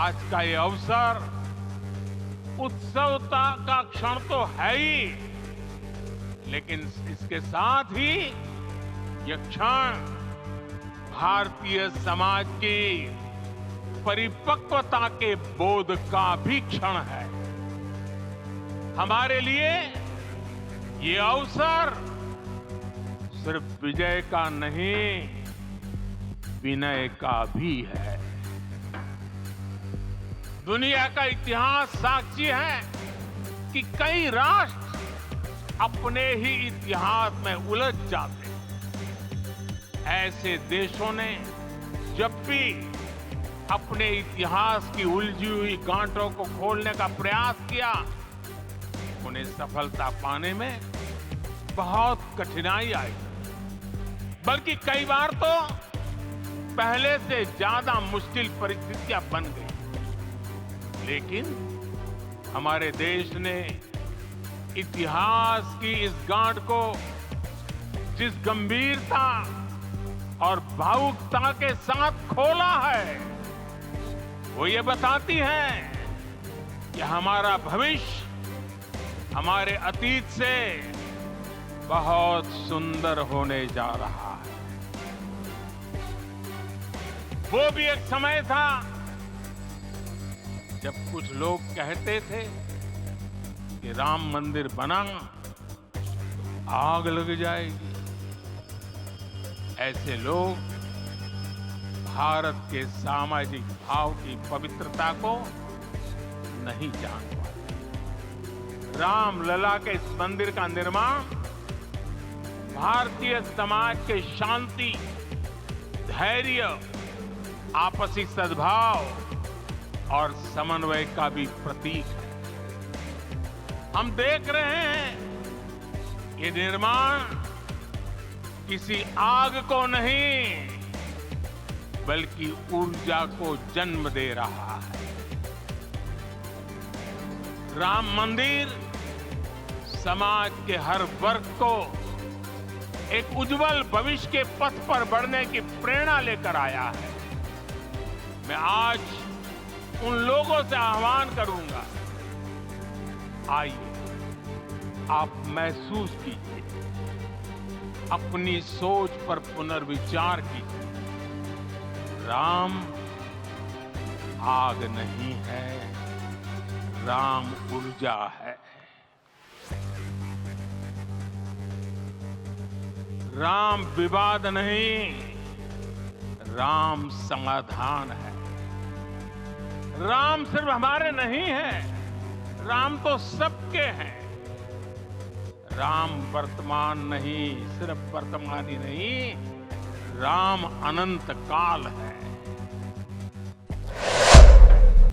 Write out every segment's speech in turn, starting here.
आज का ये अवसर उत्सवता का क्षण तो है ही, लेकिन इसके साथ ही ये क्षण भारतीय समाज की परिपक्वता के बोध का भी क्षण है। हमारे लिए ये अवसर सिर्फ विजय का नहीं, विनय का भी है। दुनिया का इतिहास साक्षी है कि कई राष्ट्र अपने ही इतिहास में उलझ जाते हैं। ऐसे देशों ने जब भी अपने इतिहास की उलझी हुई गांठों को खोलने का प्रयास किया, उन्हें सफलता पाने में बहुत कठिनाई आई, बल्कि कई बार तो पहले से ज्यादा मुश्किल परिस्थितियां बन गई। लेकिन हमारे देश ने इतिहास की इस गांठ को जिस गंभीरता और भावुकता के साथ खोला है, वो ये बताती है कि हमारा भविष्य हमारे अतीत से बहुत सुंदर होने जा रहा है। वो भी एक समय था जब कुछ लोग कहते थे कि राम मंदिर बना तो आग लग जाएगी। ऐसे लोग भारत के सामाजिक भाव की पवित्रता को नहीं जान पाते। रामलला के इस मंदिर का निर्माण भारतीय समाज के शांति, धैर्य, आपसी सद्भाव और समन्वय का भी प्रतीक है। हम देख रहे हैं ये निर्माण किसी आग को नहीं, बल्कि ऊर्जा को जन्म दे रहा है। राम मंदिर समाज के हर वर्ग को एक उज्जवल भविष्य के पथ पर बढ़ने की प्रेरणा लेकर आया है। मैं आज उन लोगों से आह्वान करूंगा, आइए आप महसूस कीजिए, अपनी सोच पर पुनर्विचार कीजिए। राम आग नहीं है, राम ऊर्जा है। राम विवाद नहीं, राम समाधान है। राम सिर्फ हमारे नहीं है, राम तो सबके हैं। राम वर्तमान नहीं, सिर्फ वर्तमान ही नहीं, राम अनंत काल है।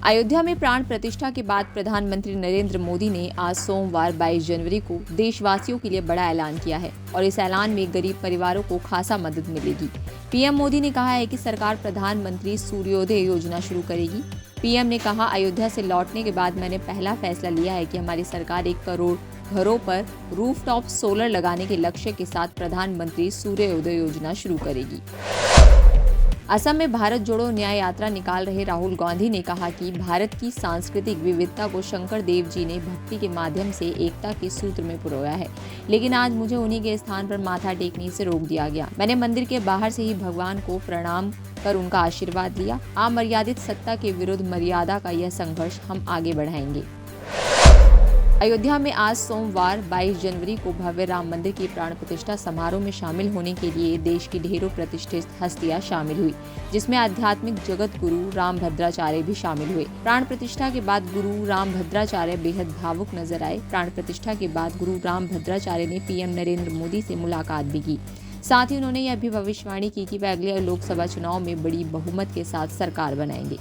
अयोध्या में प्राण प्रतिष्ठा के बाद प्रधानमंत्री नरेंद्र मोदी ने आज सोमवार 22 जनवरी को देशवासियों के लिए बड़ा ऐलान किया है और इस ऐलान में गरीब परिवारों को खासा मदद मिलेगी। पीएम मोदी ने कहा है कि सरकार प्रधानमंत्री सूर्योदय योजना शुरू करेगी। पीएम ने कहा, अयोध्या से लौटने के बाद मैंने पहला फैसला लिया है कि हमारी सरकार 1 करोड़ घरों पर रूफटॉप सोलर लगाने के लक्ष्य के साथ प्रधानमंत्री सूर्योदय योजना शुरू करेगी। असम में भारत जोड़ो न्याय यात्रा निकाल रहे राहुल गांधी ने कहा कि भारत की सांस्कृतिक विविधता को शंकर देव जी ने भक्ति के माध्यम से एकता के सूत्र में पिरोया है, लेकिन आज मुझे उन्हीं के स्थान पर माथा टेकने से रोक दिया गया। मैंने मंदिर के बाहर से ही भगवान को प्रणाम कर उनका आशीर्वाद लिया। अमर्यादित सत्ता के विरुद्ध मर्यादा का यह संघर्ष हम आगे बढ़ाएंगे। अयोध्या में आज सोमवार 22 जनवरी को भव्य राम मंदिर की प्राण प्रतिष्ठा समारोह में शामिल होने के लिए देश की ढेरों प्रतिष्ठित हस्तियां शामिल हुई, जिसमें आध्यात्मिक जगत गुरु रामभद्राचार्य भी शामिल हुए। प्राण प्रतिष्ठा के बाद गुरु रामभद्राचार्य बेहद भावुक नजर आए। प्राण प्रतिष्ठा के बाद गुरु रामभद्राचार्य ने पीएम नरेंद्र मोदी से मुलाकात भी की। साथ ही उन्होंने यह भी भविष्यवाणी की कि वे अगले लोकसभा चुनाव में बड़ी बहुमत के साथ सरकार बनाएंगे।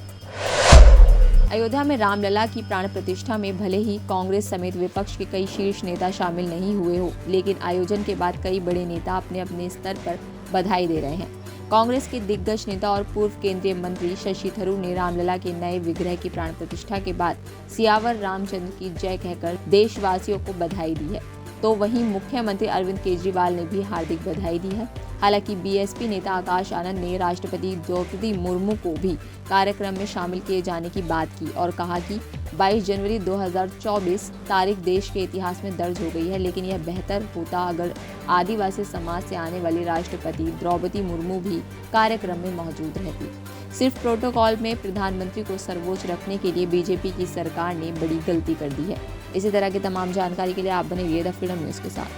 अयोध्या में रामलला की प्राण प्रतिष्ठा में भले ही कांग्रेस समेत विपक्ष के कई शीर्ष नेता शामिल नहीं हुए हो, लेकिन आयोजन के बाद कई बड़े नेता अपने अपने स्तर पर बधाई दे रहे हैं। कांग्रेस के दिग्गज नेता और पूर्व केंद्रीय मंत्री शशि थरूर ने रामलला के नए विग्रह की प्राण प्रतिष्ठा के बाद सियावर रामचंद्र की जय कहकर देशवासियों को बधाई दी है। तो वहीं मुख्यमंत्री अरविंद केजरीवाल ने भी हार्दिक बधाई दी है। हालांकि बीएसपी नेता आकाश आनंद ने राष्ट्रपति द्रौपदी मुर्मू को भी कार्यक्रम में शामिल किए जाने की बात की और कहा कि 22 जनवरी 2024 तारीख देश के इतिहास में दर्ज हो गई है, लेकिन यह बेहतर होता अगर आदिवासी समाज से आने वाली राष्ट्रपति द्रौपदी मुर्मू भी कार्यक्रम में मौजूद रहती। सिर्फ प्रोटोकॉल में प्रधानमंत्री को सर्वोच्च रखने के लिए बीजेपी की सरकार ने बड़ी गलती कर दी है। इसी तरह की तमाम जानकारी के लिए आप बने रहिए द फ्रीडम न्यूज़ के साथ।